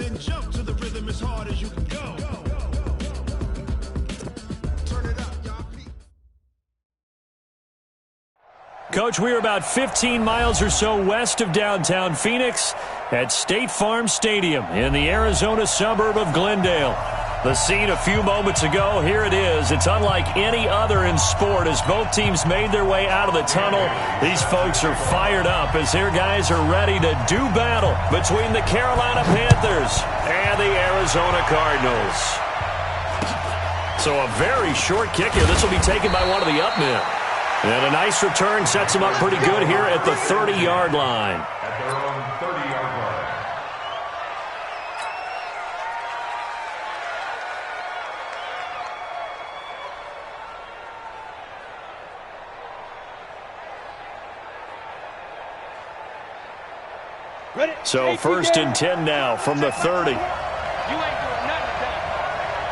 Then jump to the rhythm as hard as you can go. Turn it up, y'all. Coach, we are about 15 miles or so west of downtown Phoenix at State Farm Stadium in the Arizona suburb of Glendale. The scene a few moments ago, here it is. It's unlike any other in sport as both teams made their way out of the tunnel. These folks are fired up as their guys are ready to do battle between the Carolina Panthers and the Arizona Cardinals. So a very short kick here. This will be taken by one of the up men. And a nice return sets them up pretty good here at the 30-yard line. At their own 30-yard line. So 1st and 10 now from the 30. You ain't doing nothing today.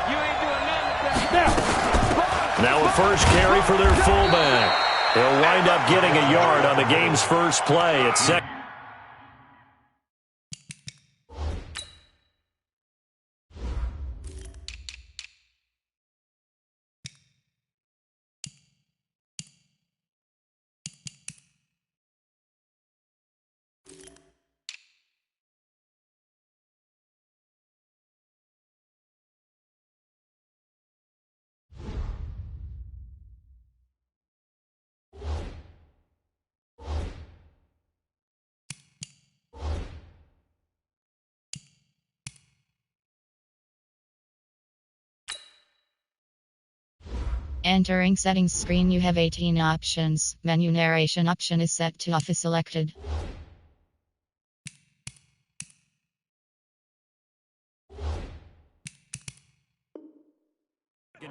You ain't doing nothing today. Now a first carry for their fullback. They'll wind up getting a yard on the game's first play at second. Entering settings screen, you have 18 options. Menu narration option is set to off is selected.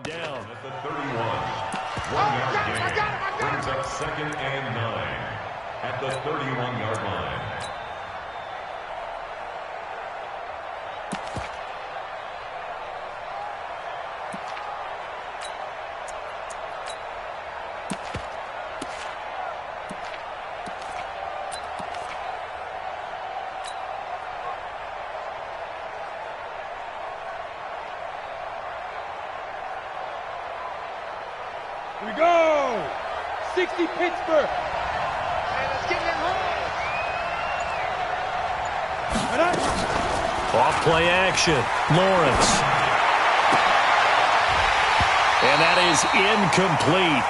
Down At the 31. 1-yard gain. Brings up 2nd and 9. At the 31-yard line. Here we go. 60 Pittsburgh. Hey, let's get that home. off play action. Lawrence. And that is incomplete.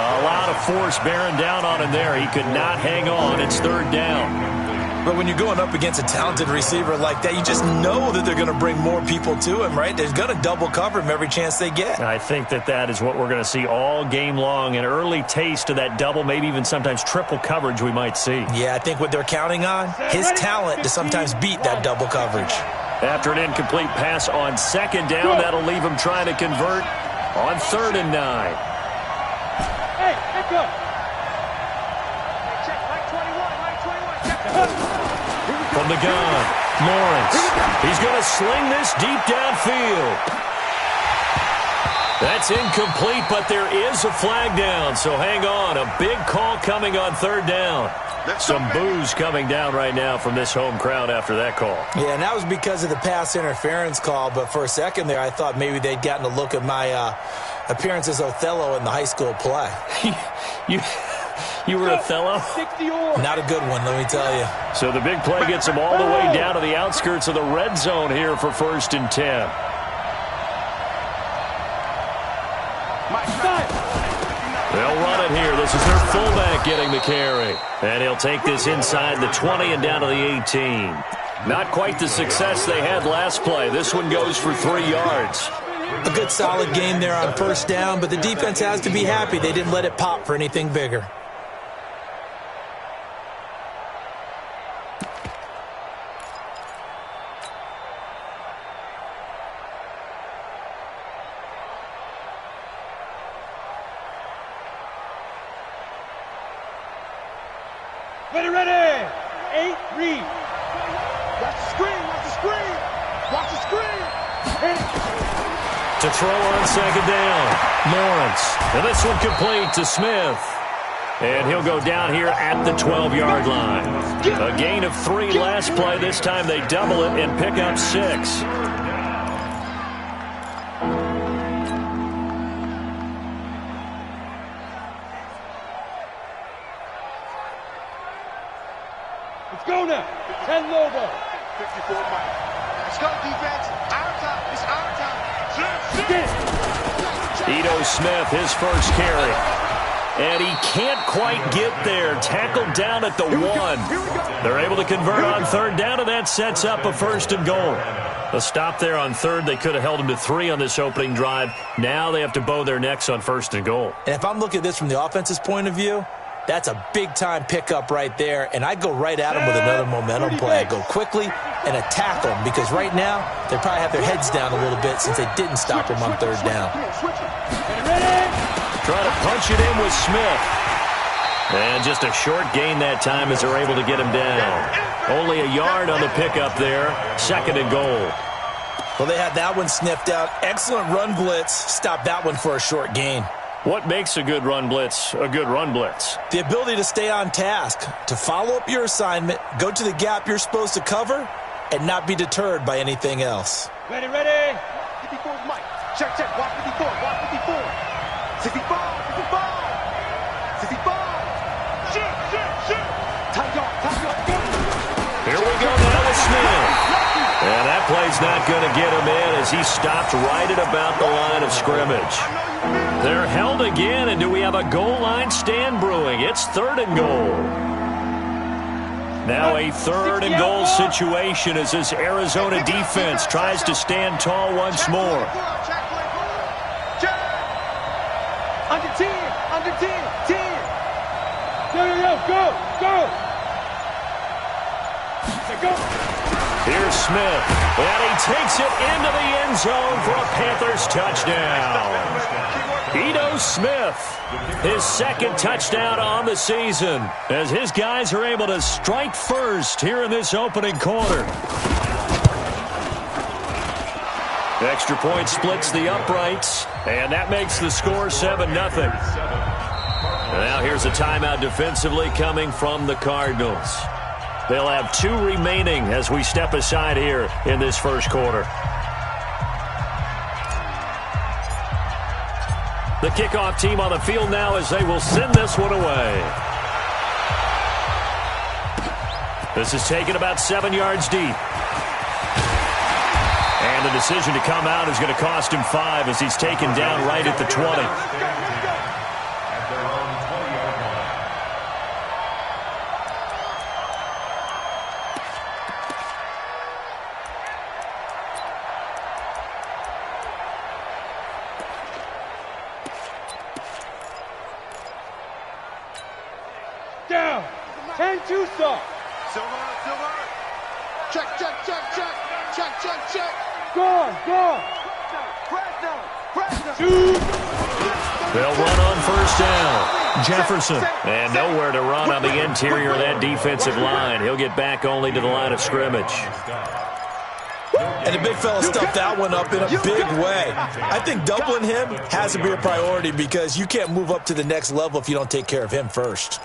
A lot of force bearing down on him there. He could not hang on. It's 3rd down. But when you're going up against a talented receiver like that, you just know that they're going to bring more people to him, right? They're going to double cover him every chance they get. I think that is what we're going to see all game long. An early taste of that double, maybe even sometimes triple coverage we might see. Yeah, I think what they're counting on, his talent to sometimes beat that double coverage. After an incomplete pass on 2nd down, that'll leave him trying to convert on 3rd and 9. Hey, let's go. Check, Mike 21, Mike 21. Check. From the gun, Lawrence. He's going to sling this deep downfield. That's incomplete, but there is a flag down, so hang on. A big call coming on 3rd down. Some boos coming down right now from this home crowd after that call. Yeah, and that was because of the pass interference call, but for a second there, I thought maybe they'd gotten a look at my appearance as Othello in the high school play. You were Othello? Not a good one, let me tell you. So the big play gets them all the way down to the outskirts of the red zone here for 1st and 10. They'll run it here. This is their fullback getting the carry. And he'll take this inside the 20 and down to the 18. Not quite the success they had last play. This one goes for 3 yards. A good solid game there on 1st down, but the defense has to be happy they didn't let it pop for anything bigger. Ready. 8, read. Watch the screen, watch the screen. Watch the screen. To throw on 2nd down, Lawrence. And this one complete to Smith. And he'll go down here at the 12-yard line. A gain of 3 last play. This time they double it and pick up 6. Let's go now. 10 logo. 54 Mike. Let's go, defense. Our time. It's our time. Ito Smith, his first carry. And he can't quite get there. Tackled down at the 1. They're able to convert on 3rd down, and that sets up a 1st and goal. A stop there on 3rd. They could have held him to 3 on this opening drive. Now they have to bow their necks on 1st and goal. And if I'm looking at this from the offense's point of view, that's a big-time pickup right there, and I'd go right at them with another momentum play. I'd go quickly and attack them, because right now they probably have their heads down a little bit since they didn't stop them on 3rd down. Trying to punch it in with Smith. And just a short gain that time as they're able to get him down. Only a yard on the pickup there. 2nd and goal. Well, they had that one sniffed out. Excellent run blitz. Stop that one for a short gain. What makes a good run blitz a good run blitz? The ability to stay on task, to follow up your assignment, go to the gap you're supposed to cover, and not be deterred by anything else. Ready, ready. 54 Mike. Check, check. Watch 54. Watch 54. 65. 65. 65. Shoot, shoot, shoot. Tight yard, tight yard. Here we go now with Smith. And that play's not going to get him in as he stopped right at about the line of scrimmage. They're held again, and do we have a goal line stand brewing? It's 3rd and goal. Now a 3rd and goal situation as this Arizona defense tries to stand tall once more. Under 10, under 10, 10. Yo, go, go. Go. Here's Smith, and he takes it into the end zone for a Panthers touchdown. Ito Smith, his 2nd touchdown on the season, as his guys are able to strike first here in this opening quarter. Extra point splits the uprights, and that makes the score 7-0. Now here's a timeout defensively coming from the Cardinals. They'll have 2 remaining as we step aside here in this first quarter. The kickoff team on the field now as they will send this one away. This is taken about 7 yards deep. And the decision to come out is going to cost him 5 as he's taken down right at the 20. Down. 10 Tucson. Silver, silver. Check, check, check, check. Check, check, check. Gone. They'll run on 1st down. Jefferson. And nowhere to run on the interior of that defensive line. He'll get back only to the line of scrimmage. And the big fella stuffed that one up in a big way. I think doubling him has to be a priority because you can't move up to the next level if you don't take care of him first.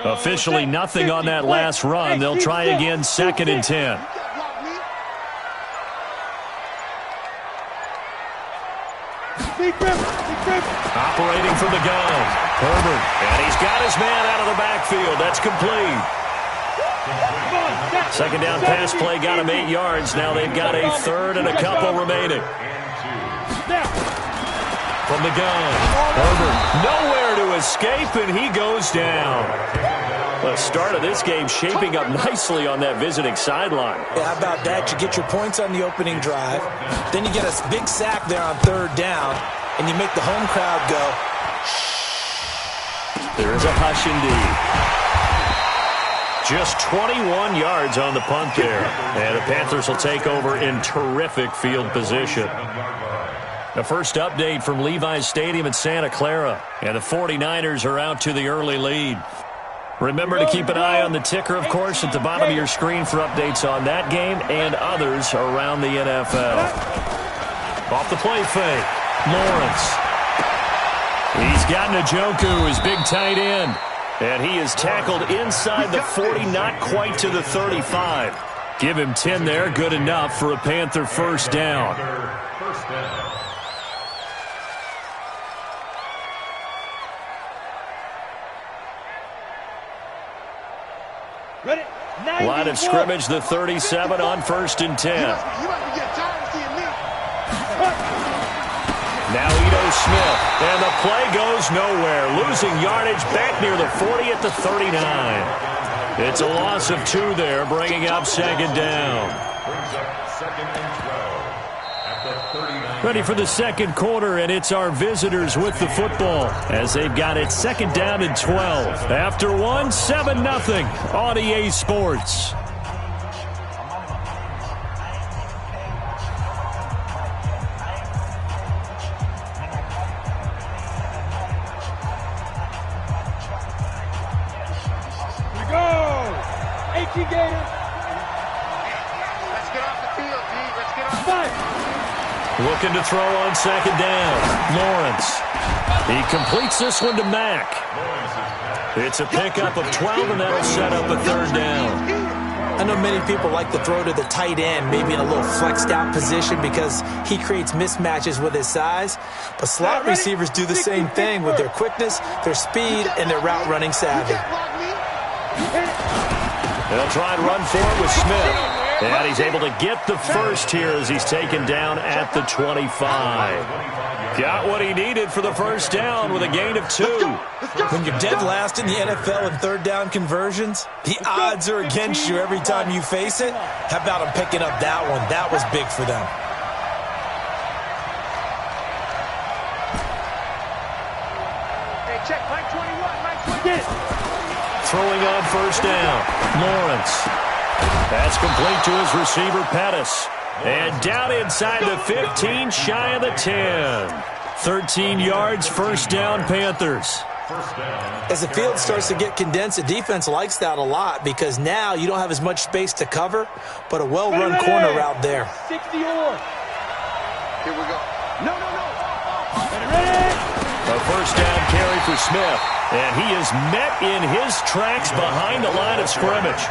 Officially nothing on that last run. They'll try again 2nd and 10. Operating from the gun. Herbert. And he's got his man out of the backfield. That's complete. 2nd down pass play got him 8 yards. Now they've got a 3rd and a couple remaining. From the gun. Herbert nowhere to escape, and he goes down. The start of this game shaping up nicely on that visiting sideline. Yeah, how about that? You get your points on the opening drive. Then you get a big sack there on 3rd down, and you make the home crowd go, shh. There is a hush indeed. Just 21 yards on the punt there. And the Panthers will take over in terrific field position. The first update from Levi's Stadium in Santa Clara. And the 49ers are out to the early lead. Remember to keep an eye on the ticker, of course, at the bottom of your screen for updates on that game and others around the NFL. Off the play fake, Lawrence. He's got Njoku, his big tight end. And he is tackled inside the 40, not quite to the 35. Give him 10 there, good enough for a Panther first down. Ready? Line of scrimmage, the 37 on 1st and 10. You must be getting tired of seeing me. Now Ito Smith, and the play goes nowhere. Losing yardage back near the 40 at the 39. It's a loss of 2 there, bringing up second down. Brings up 2nd and 12 at the 39. Ready for the second quarter, and it's our visitors with the football as they've got it 2nd down and 12. After 1, 7-0 on EA Sports. Gator. Let's get off the field, D. Let's get off the field. Looking to throw on 2nd down. Lawrence. He completes this one to Mack. It's a pickup of 12, and that'll set up a 3rd down. I know many people like to throw to the tight end, maybe in a little flexed out position because he creates mismatches with his size. But slot receivers do the same thing with their quickness, their speed, and their route running savvy. They'll try and run for it with Smith. And he's able to get the first here as he's taken down at the 25. Got what he needed for the first down with a gain of 2. When you're dead last in the NFL in 3rd down conversions, the odds are against you every time you face it. How about him picking up that one? That was big for them. Hey, check Mike 21, Mike 21. Throwing on 1st down, Lawrence. That's complete to his receiver, Pettis. And down inside the 15, shy of the 10. 13 yards, 1st down, Panthers. As the field starts to get condensed, the defense likes that a lot because now you don't have as much space to cover, but a well-run corner route there. 60 or. Here we go. No. A 1st down carry for Smith. And he is met in his tracks behind the line of scrimmage.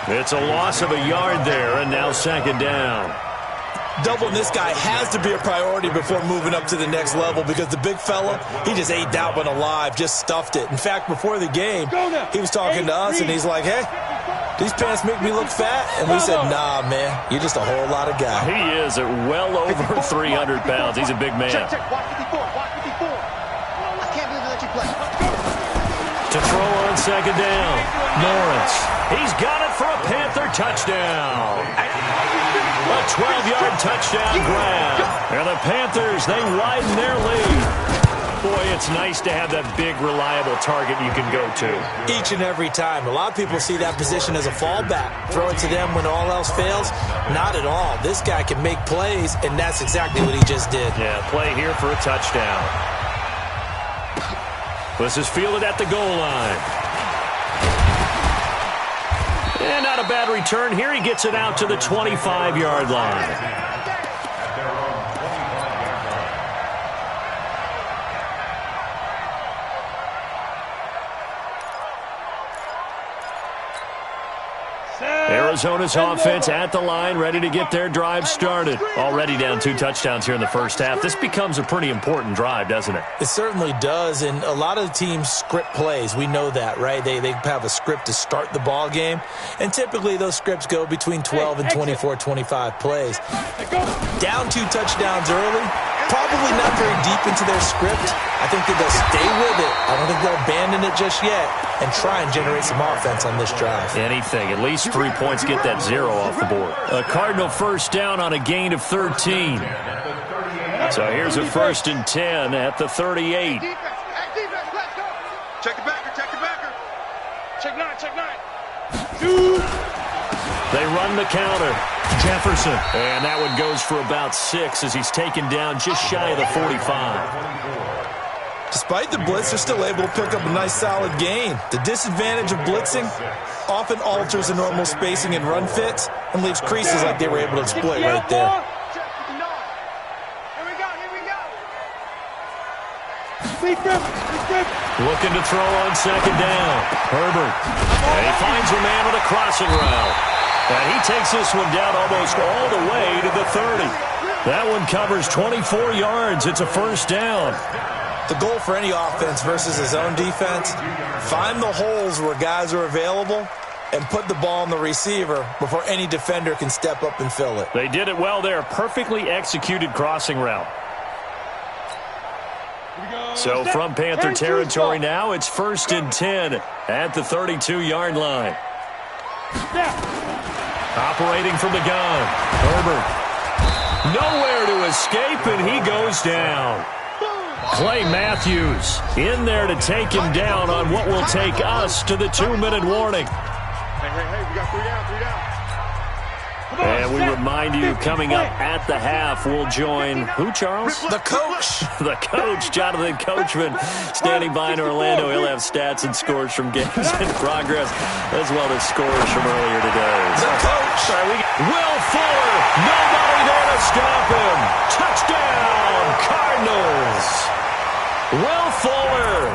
It's a loss of a yard there, and now 2nd down. Doubling this guy has to be a priority before moving up to the next level because the big fella, he just ate that one alive, just stuffed it. In fact, before the game, he was talking to us, and he's like, hey, these pants make me look fat? And we said, nah, man, you're just a whole lot of guy. He is at well over 300 pounds. He's a big man. Check. Watch 54. I can't believe they let you play. To throw on 2nd down, Lawrence. He's got it for a Panther touchdown. A 12-yard touchdown grab. And the Panthers, they widen their lead. Boy, it's nice to have that big, reliable target you can go to. Each and every time. A lot of people see that position as a fallback. Throw it to them when all else fails. Not at all. This guy can make plays, and that's exactly what he just did. Yeah, play here for a touchdown. This is fielded at the goal line. And not a bad return here. He gets it out to the 25-yard line. Arizona's offense at the line, ready to get their drive started. Already down 2 touchdowns here in the first half. This becomes a pretty important drive, doesn't it? It certainly does, and a lot of the teams script plays. We know that, right? They have a script to start the ball game, and typically those scripts go between 12 and 24, 25 plays. Down 2 touchdowns early, probably not very deep into their script. I think that they'll stay with it. I don't think they'll abandon it just yet and try and generate some offense on this drive. Anything. At least 3 points, get that 0 off the board. A Cardinal first down on a gain of 13. So here's a 1st and 10 at the 38. Defense, let's go. Check the backer. Check 9. 2. They run the counter. Jefferson. And that one goes for about 6 as he's taken down just shy of the 45. Despite the blitz, they're still able to pick up a nice solid gain. The disadvantage of blitzing often alters the normal spacing and run fits and leaves creases like they were able to exploit right there. Looking to throw on second down. Herbert. And he finds a man with a crossing route. And he takes this one down almost all the way to the 30. That one covers 24 yards. It's a first down. The goal for any offense versus his own defense, find the holes where guys are available and put the ball on the receiver before any defender can step up and fill it. They did it well there. Perfectly executed crossing route. So from Panther territory now, it's 1st and 10 at the 32-yard line. Operating from the gun, Herbert. Nowhere to escape, and he goes down. Clay Matthews in there to take him down on what will take us to the 2-minute warning. Hey, we got 3 down. And we remind you, coming up at the half, we'll join who, Charles? The coach. The coach, Jonathan Coachman, standing by in Orlando. He'll have stats and scores from games in progress, as well as scores from earlier today. The coach. Will Fuller, nobody there to stop him. Touchdown, Cardinals. Will Fuller,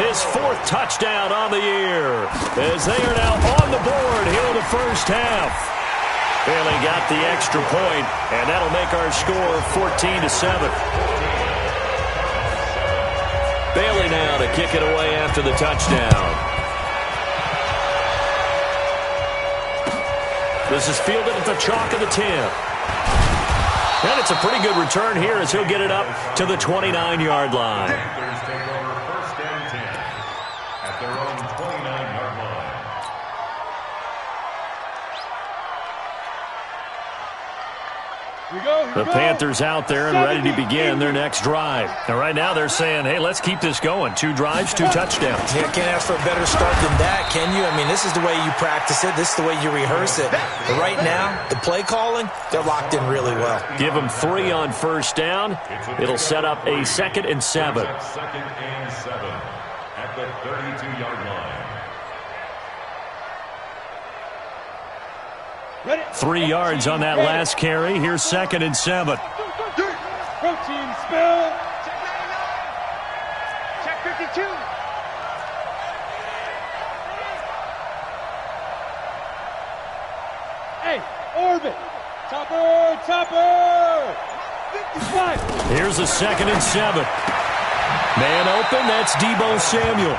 his 4th touchdown on the year, as they are now on the board here in the first half. Bailey got the extra point, and that'll make our score 14-7. Bailey now to kick it away after the touchdown. This is fielded at the chalk of the 10. And it's a pretty good return here as he'll get it up to the 29-yard line. Panthers take over 1st and 10 at their own 29-yard line. The Panthers out there and ready to begin their next drive. Now, right now they're saying, hey, let's keep this going. 2 drives, 2 touchdowns. Yeah, can't ask for a better start than that, can you? I mean, this is the way you practice it. This is the way you rehearse it. But right now, the play calling, they're locked in really well. Give them 3 on first down. It'll set up a 2nd and 7. 2nd and 7 at the 32-yard line. 3 yards on that last carry. Here's 2nd and 7. Protein spill. Check 52. Hey, orbit. Topper. 55. Here's a 2nd and 7. Man open, that's Deebo Samuel.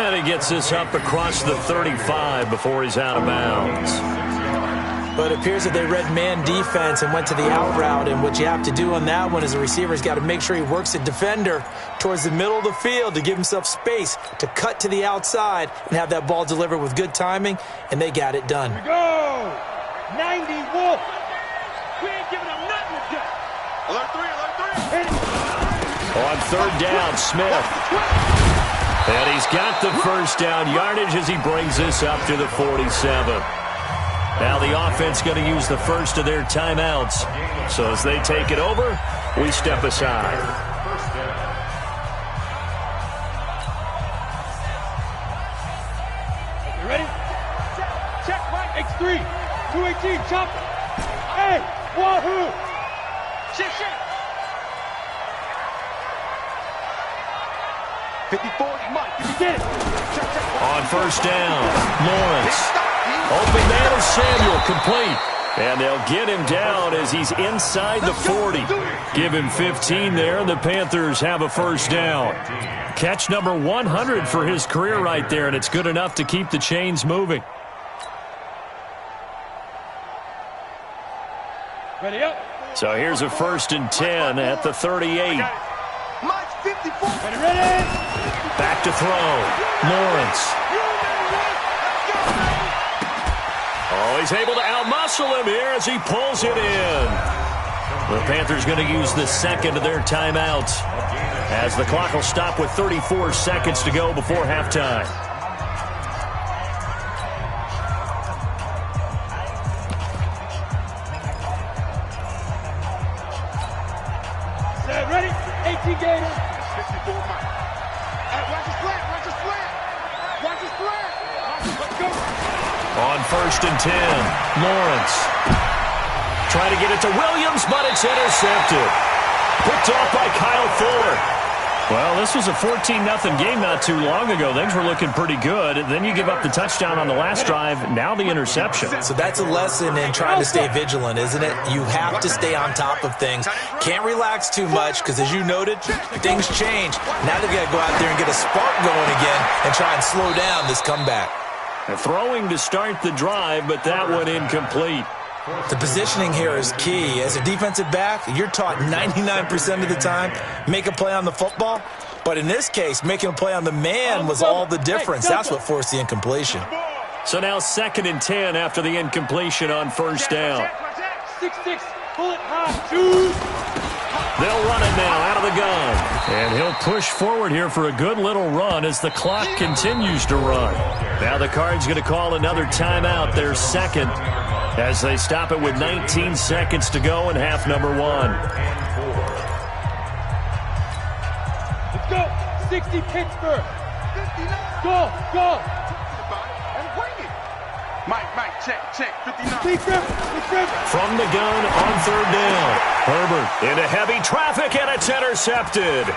And he gets this up across the 35 before he's out of bounds. But it appears that they read man defense and went to the out route, and what you have to do on that one is the receiver's got to make sure he works the defender towards the middle of the field to give himself space to cut to the outside and have that ball delivered with good timing, and they got it done. Here we go. 90 Wolf. We ain't giving him nothing to get. Alert 3. On 3rd down, Smith. And he's got the first down yardage as he brings this up to the 47. Now the offense going to use the first of their timeouts. So as they take it over, we step aside. You ready? Check right. X3. 218. Chopper. Hey. Wahoo. Shit. 54, Mike. You get it. On first down, Lawrence. Open man is Samuel, complete. And they'll get him down as he's inside the 40. Give him 15 there, and the Panthers have a first down. Catch number 100 for his career right there, and it's good enough to keep the chains moving. Ready up. So here's a 1st and 10 at the 38. Mike's 54. Ready. Back to throw. Lawrence. Oh, he's able to outmuscle him here as he pulls it in. The Panthers going to use the 2nd of their timeouts as the clock will stop with 34 seconds to go before halftime. Set, ready? 18 Gators. 54, Mike. Watch the slant. Watch the slant. Watch the slant. Let's go. On 1st and 10, Lawrence. Trying to get it to Williams, but it's intercepted. Picked off by Kyle Fuller. Well, this was a 14-0 game not too long ago. Things were looking pretty good. Then you give up the touchdown on the last drive. Now the interception. So that's a lesson in trying to stay vigilant, isn't it? You have to stay on top of things. Can't relax too much because, as you noted, things change. Now they've got to go out there and get a spark going again and try and slow down this comeback. Throwing to start the drive, but that one incomplete. The positioning here is key. As a defensive back, you're taught 99% of the time, make a play on the football. But in this case, making a play on the man was all the difference. That's what forced the incompletion. So now 2nd and 10 after the incompletion on 1st down. 6-6, pull it high, choose. They'll run it now out of the gun. And he'll push forward here for a good little run as the clock continues to run. Now the Cards going to call another timeout, their second, as they stop it with 19 seconds to go in half number 1. Let's go. 60 Pittsburgh. Go, go. And bring it. Mike, check. 59. Big rip. From the gun on 3rd down. Herbert into heavy traffic, and it's intercepted.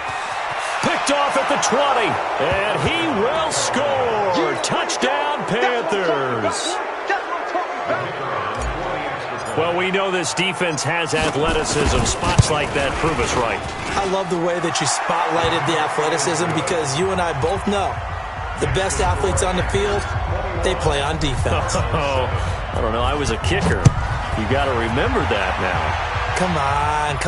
Picked off at the 20, and he will score. Touchdown, Panthers. Well, we know this defense has athleticism. Spots like that prove us right. I love the way that you spotlighted the athleticism because you and I both know the best athletes on the field, they play on defense. Oh, I don't know. I was a kicker. You got to remember that now. Come on.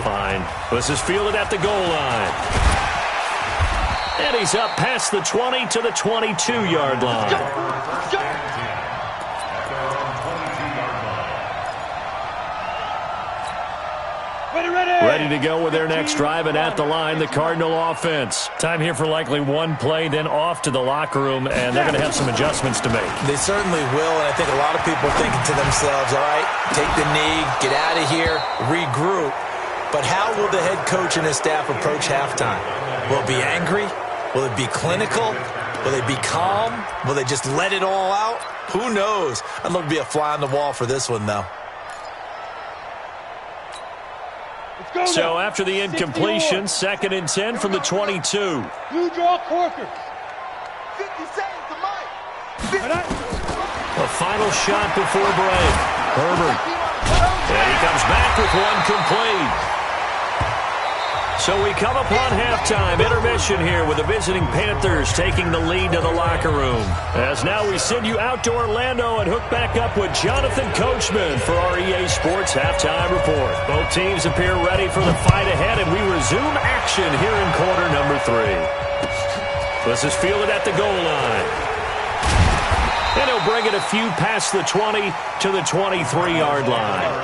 Fine. This is fielded at the goal line. And he's up past the 20 to the 22-yard line. Ready to go with their next drive, and at the line, the Cardinal offense. Time here for likely one play, then off to the locker room, and they're going to have some adjustments to make. They certainly will, and I think a lot of people are thinking to themselves, all right, take the knee, get out of here, regroup. But how will the head coach and his staff approach halftime? Will it be angry? Will it be clinical? Will they be calm? Will they just let it all out? Who knows? I'd love to be a fly on the wall for this one, though. So after the incompletion, 2nd and 10 from the 22. Blue draw Corker. 50 seconds to Mike. A final shot before break. Herbert. And he comes back with one complete. So we come upon halftime. Intermission here with the visiting Panthers taking the lead to the locker room. As now we send you out to Orlando and hook back up with Jonathan Coachman for our EA Sports Halftime Report. Both teams appear ready for the fight ahead, and we resume action here in quarter number 3. This is fielded at the goal line. And he'll bring it a few past the 20 to the 23-yard line.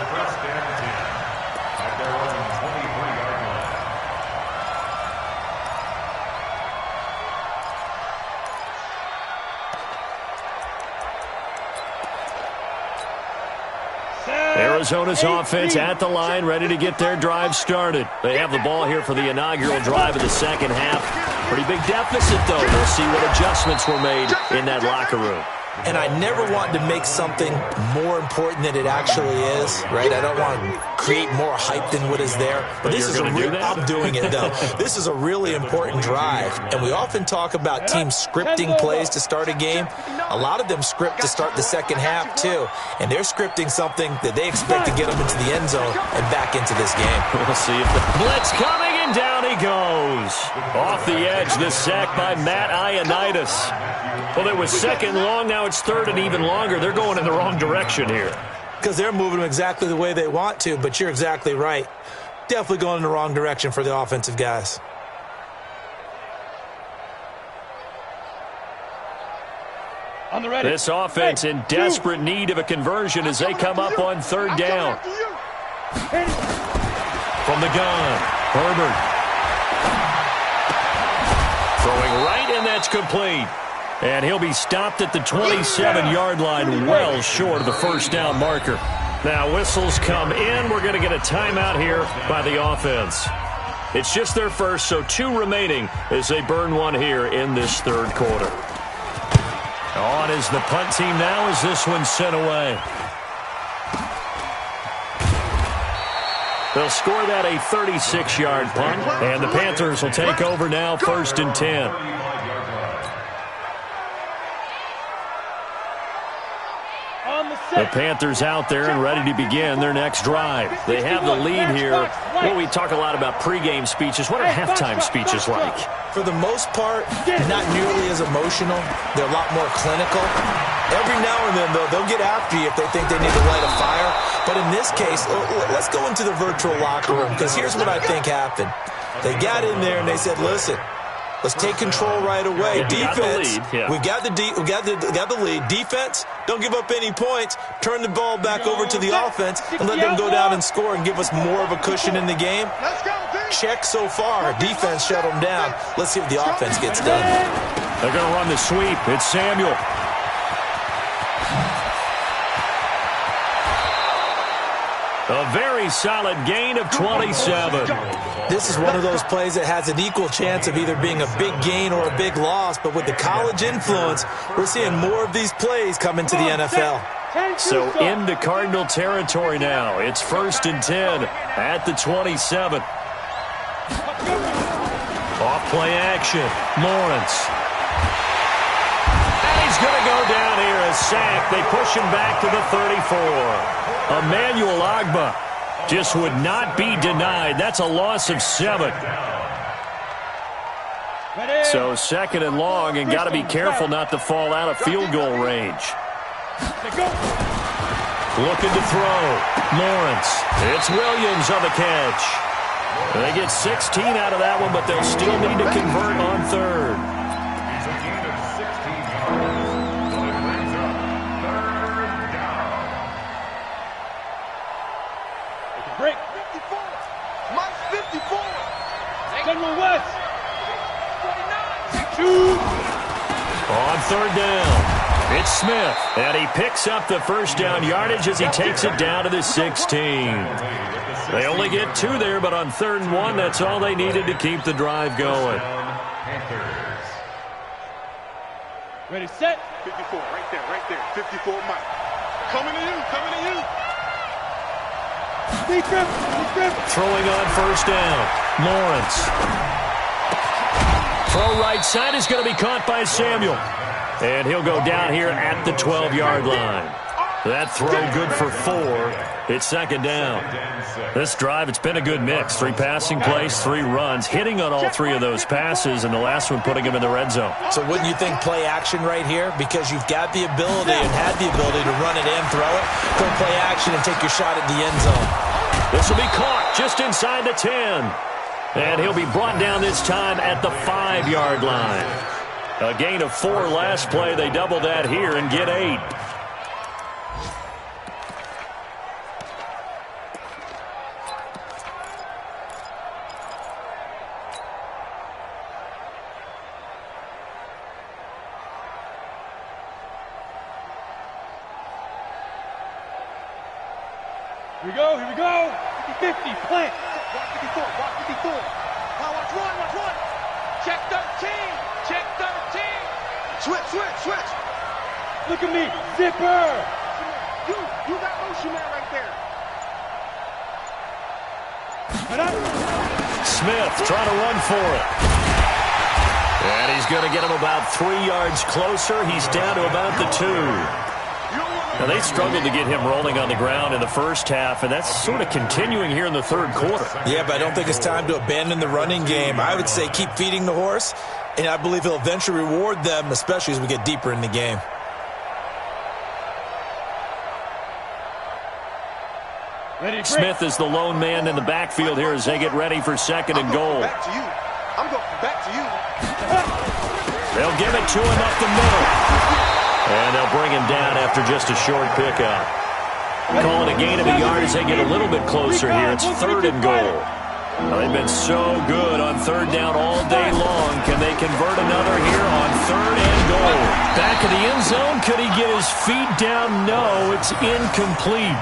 Arizona's offense at the line, ready to get their drive started. They have the ball here for the inaugural drive of the second half. Pretty big deficit, though. We'll see what adjustments were made in that locker room. And I never want to make something more important than it actually is, right? I don't want to create more hype than what is there. But this is I'm doing it, though. This is a really important drive. And we often talk about teams scripting plays to start a game. A lot of them script to start the second half, too. And they're scripting something that they expect to get them into the end zone and back into this game. We'll see if the blitz coming, and down he goes. Off the edge, the sack by Matt Ioannidis. Well, it was second long, now it's third and even longer. They're going in the wrong direction here. Because they're moving them exactly the way they want to, but you're exactly right. Definitely going in the wrong direction for the offensive guys. On the ready. This offense in desperate need of a conversion as they come up on 3rd down. From the gun, Herbert. Throwing right, and that's complete. And he'll be stopped at the 27-yard line, well short of the first down marker. Now whistles come in. We're going to get a timeout here by the offense. It's just their first, so 2 remaining as they burn one here in this third quarter. On is the punt team now as this one's sent away. They'll score that a 36-yard punt, and the Panthers will take over now, 1st and 10. The Panthers out there and ready to begin their next drive. They have the lead here. Well, we talk a lot about pregame speeches. What are halftime speeches like? For the most part, not nearly as emotional. They're a lot more clinical. Every now and then, though, they'll get after you if they think they need to light a fire. But in this case, let's go into the virtual locker room, because here's what I think happened. They got in there and they said, listen, let's take control right away. Defense, we got the lead. Defense, don't give up any points. Turn the ball back over to the offense and let them go down and score and give us more of a cushion in the game. Check so far. Defense shut them down. Let's see if the offense gets done. They're going to run the sweep. It's Samuel. A very solid gain of 27. This is one of those plays that has an equal chance of either being a big gain or a big loss, but with the college influence, we're seeing more of these plays come into the NFL. So into Cardinal territory now. It's 1st and 10 at the 27. Off play action. Lawrence. And he's going to go down here, a sack. They push him back to the 34. Emmanuel Agba just would not be denied. That's a loss of 7. So 2nd and long, and got to be careful not to fall out of field goal range. Looking to throw. Lawrence. It's Williams on the catch. They get 16 out of that one, but they'll still need to convert on 3rd. Break. 54. Mike 54. General West. 49. 2. On 3rd down, it's Smith, and he picks up the first down yardage as he takes it down to the 16. They only get 2 there, but on 3rd and 1, that's all they needed to keep the drive going. Ready, set. 54, right there. 54, Mike. Coming to you. Throwing on 1st down, Lawrence. Throw right side is going to be caught by Samuel. And he'll go down here at the 12-yard line. That throw good for 4. It's 2nd down. This drive, it's been a good mix. 3 passing plays, 3 runs, hitting on all 3 of those passes, and the last one putting him in the red zone. So wouldn't you think play action right here? Because you've got the ability and had the ability to run it and throw it. Go play action and take your shot at the end zone. This will be caught just inside the 10. And he'll be brought down this time at the 5-yard line. A gain of 4 last play. They double that here and get 8. Here we go. 50, plant. Watch 54. Now watch run. Check 13. Switch. Look at me, zipper. You got motion man right there. Smith trying to run for it. And he's going to get him about 3 yards closer. He's down to about the 2. Now, they struggled to get him rolling on the ground in the first half, and that's sort of continuing here in the 3rd quarter. Yeah, but I don't think it's time to abandon the running game. I would say keep feeding the horse, and I believe he'll eventually reward them, especially as we get deeper in the game. Smith is the lone man in the backfield here as they get ready for 2nd and goal. I'm going back to you. They'll give it to him up the middle. And they'll bring him down after just a short pickup. Calling a gain of a yard as they get a little bit closer here. It's 3rd and goal. Now, they've been so good on 3rd down all day long. Can they convert another here on 3rd and goal? Back in the end zone. Could he get his feet down? No, it's incomplete.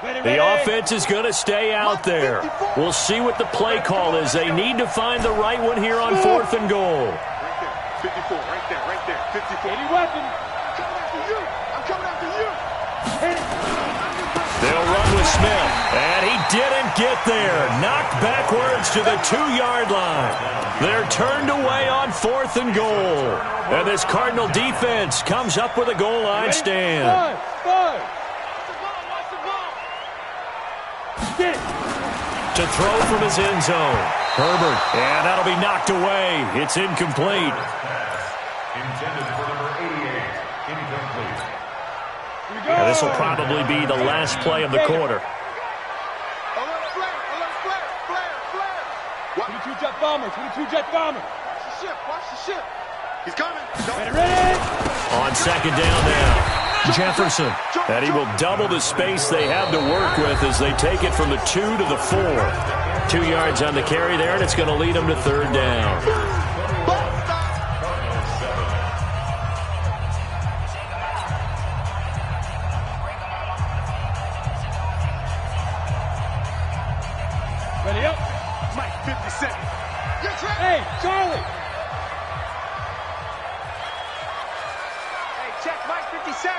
The offense is going to stay out there. We'll see what the play call is. They need to find the right one here on 4th and goal. 54, right there, 54. Any weapon. I'm coming after you. They'll run with Smith, and he didn't get there. Knocked backwards to the 2-yard line. They're turned away on 4th and goal. And this Cardinal defense comes up with a goal line stand. Five. To throw from his end zone. Herbert, and that'll be knocked away. It's incomplete. Intended for number 88. Incomplete. And this will probably be the last play of the quarter. Alert flare. 22 jet bomber. Watch the ship. He's coming. Ready. On 2nd down now. Jefferson, and he will double the space they have to work with as they take it from the 2 to the 4. 2 yards on the carry there, and it's going to lead them to 3rd down. Ready up. Mike, 57. Hey, Charlie. Check Mike 57.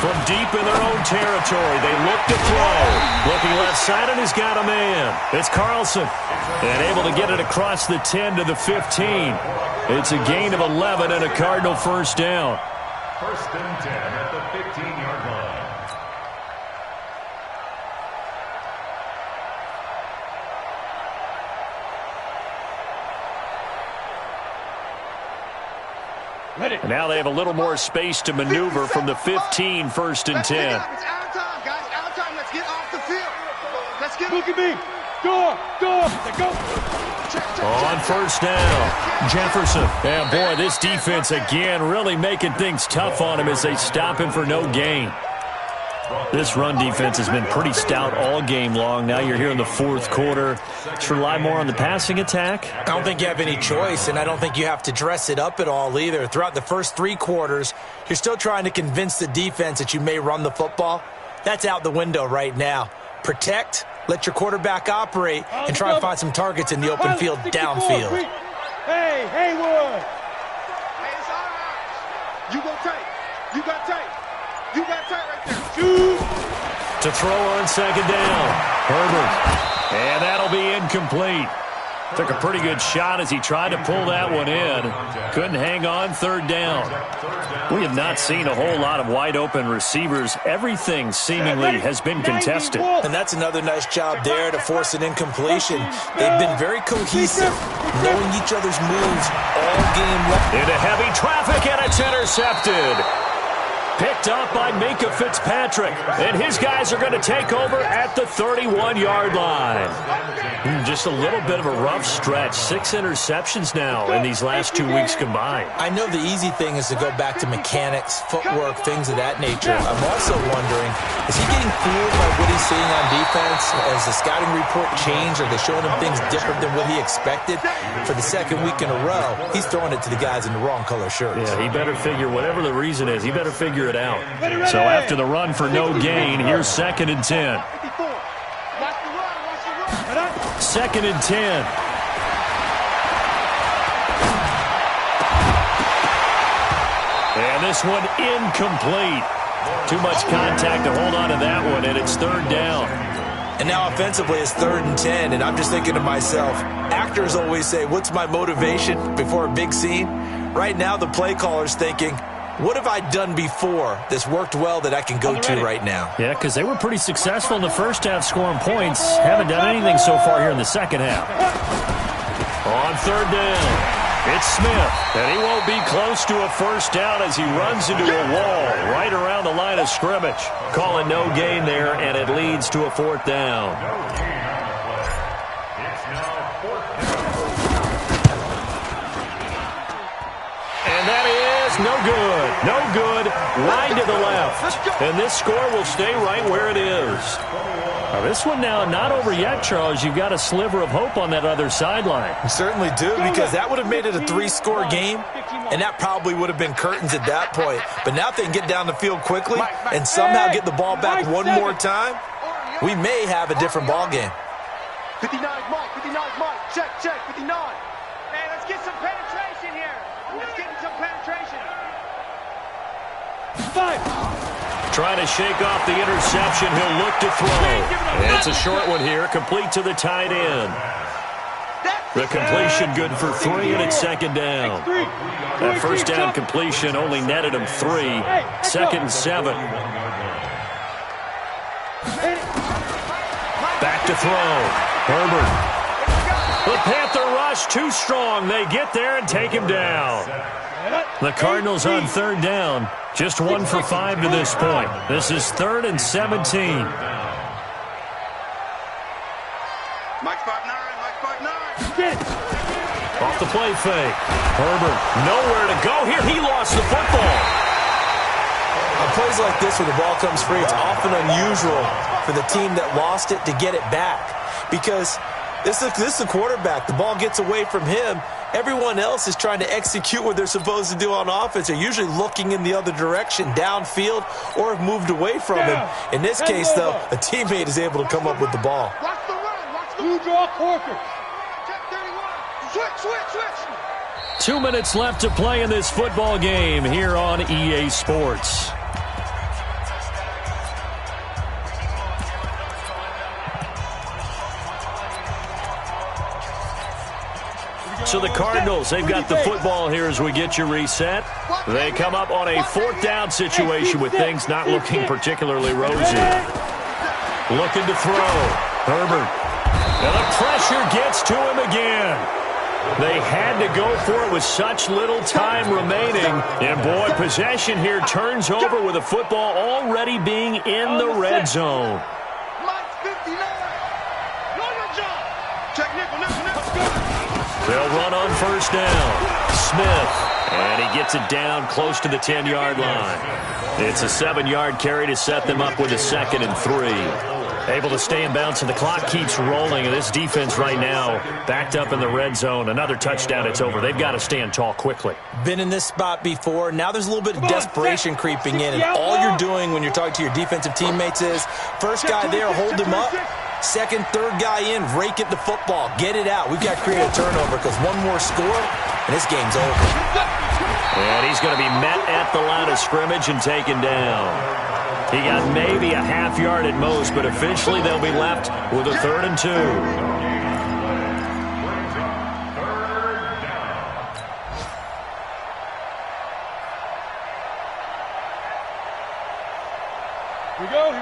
From deep in their own territory, they look to throw. Looking left side, and he's got a man. It's Carlson. And able to get it across the 10 to the 15. It's a gain of 11 and a Cardinal 1st down. 1st and 10 at the 15-yard line. And now they have a little more space to maneuver from the 15, 1st and 10. It's out of time, guys. Out of time. Let's get off the field. Let's get. Look at me. Go. Go. On 1st down, Jefferson. And boy, this defense again really making things tough on him as they stop him for no gain. This run defense has been pretty stout all game long. Now you're here in the 4th quarter. Just rely more on the passing attack. I don't think you have any choice, and I don't think you have to dress it up at all either. Throughout the first 3 quarters, you're still trying to convince the defense that you may run the football. That's out the window right now. Protect, let your quarterback operate, and try and find some targets in the open field downfield. Hey, Haywood. Hey, it's all right. You go tight. You got tight right there. To throw on 2nd down, Herbert. And that'll be incomplete. Took a pretty good shot as he tried to pull that one in. Couldn't hang on, 3rd down. We have not seen a whole lot of wide open receivers. Everything seemingly has been contested. And that's another nice job there to force an incompletion. They've been very cohesive, knowing each other's moves all game long. Into heavy traffic, and it's intercepted. Picked up by Minka Fitzpatrick. And his guys are going to take over at the 31-yard line. Just a little bit of a rough stretch. 6 interceptions now in these last 2 weeks combined. I know the easy thing is to go back to mechanics, footwork, things of that nature. I'm also wondering, is he getting fooled by what he's seeing on defense? Has the scouting report changed? Are they showing him things different than what he expected? For the 2nd week in a row, he's throwing it to the guys in the wrong color shirts. Yeah, he better figure, whatever the reason is, he better figure it out. So after the run for no gain, here's 2nd and 10. 2nd and 10. And this one incomplete. Too much contact to hold on to that one, and it's 3rd down. And now offensively it's 3rd and 10, and I'm just thinking to myself, actors always say, what's my motivation before a big scene? Right now the play caller's thinking, what have I done before that's worked well that I can go to right now? Yeah, because they were pretty successful in the first half scoring points. Haven't done anything so far here in the second half. On 3rd down, it's Smith, and he won't be close to a 1st down as he runs into a wall right around the line of scrimmage. Calling no gain there, and it leads to a 4th down. And that is no good. No good. wide to the left. And this score will stay right where it is. Now, this one now not over yet, Charles. You've got a sliver of hope on that other sideline. You certainly do, because that would have made it a 3-score game, and that probably would have been curtains at that point. But now if they can get down the field quickly and somehow get the ball back one more time, we may have a different ball game. 59 Mike, 59 Mike, check, 59. Hey, let's get some penetration here. Let's get some penetration. 5. Trying to shake off the interception. He'll look to throw. It's a short one here, complete to the tight end. The completion good for 3, and it's second down. That first down completion only netted him 3. Second and 7. Back to throw. Herbert. The Panther rush too strong. They get there and take him down. The Cardinals on third down. Just 1 for 5 to this point. This is 3rd and 17. Mike 5'9", Mike 5'9". Off the play fake. Herbert, nowhere to go here. He lost the football. On plays like this where the ball comes free, it's often unusual for the team that lost it to get it back, because this is the quarterback. The ball gets away from him. Everyone else is trying to execute what they're supposed to do on offense. They're usually looking in the other direction, downfield, or have moved away from him. In this case, though, a teammate is able to come up with the ball. Watch the run, watch the Blue draw Corker. check 31. Switch. 2 minutes left to play in this football game here on EA Sports. So the Cardinals, they've got the football here as we get you reset. They come up on a 4th down situation with things not looking particularly rosy. Looking to throw. Herbert. And the pressure gets to him again. They had to go for it with such little time remaining. And, boy, possession here turns over with the football already being in the red zone. Mike 59. Know your job. Check nickel. They'll run on first down. Smith. And he gets it down close to the 10-yard line. It's a 7-yard carry to set them up with a 2nd and 3. Able to stay in bounds, and the clock keeps rolling. And this defense right now backed up in the red zone. Another touchdown, it's over. They've got to stand tall quickly. Been in this spot before. Now there's a little bit of desperation creeping in. And all you're doing when you're talking to your defensive teammates is, first guy there, hold him up. Second, third guy in, rake at the football. Get it out. We've got to create a turnover, because one more score, and this game's over. And he's going to be met at the line of scrimmage and taken down. He got maybe a half yard at most, but officially they'll be left with a 3rd and 2. Here we go.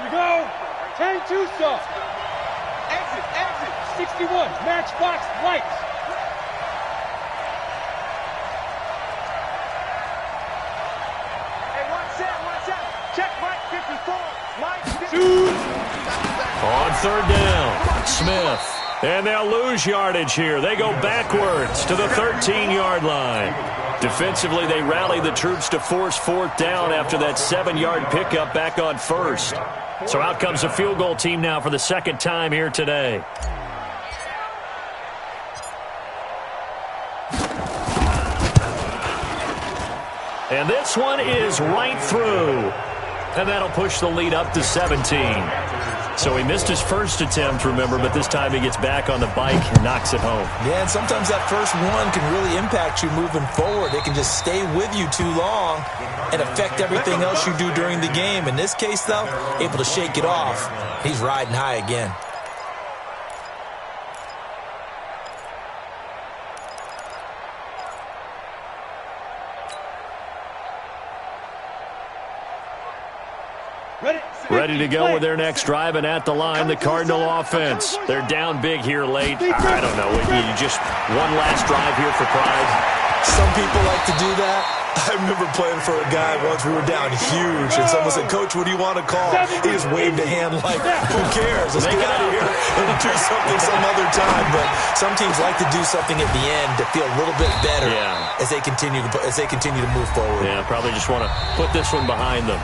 10-2 soft. Exit. 61, matchbox lights. Hey, one set. Check Mike 54. Mike 54. On third down, Smith. And they'll lose yardage here. They go backwards to the 13-yard line. Defensively, they rally the troops to force 4th down after that 7-yard pickup back on first. So out comes a field goal team now for the 2nd time here today. And this one is right through. And that'll push the lead up to 17. So he missed his first attempt, remember, but this time he gets back on the bike and knocks it home. Yeah, and sometimes that first one can really impact you moving forward. It can just stay with you too long and affect everything else you do during the game. In this case, though, able to shake it off. He's riding high again. Ready to go with their next drive, and at the line, the Cardinal offense. They're down big here late. I don't know. You just one last drive here for pride. Some people like to do that. I remember playing for a guy once. We were down huge, and someone said, "Coach, what do you want to call?" He just waved a hand like, "Who cares? Let's get out of here and do something some other time." But some teams like to do something at the end to feel a little bit better. Yeah. as they continue to move forward. Yeah, probably just want to put this one behind them.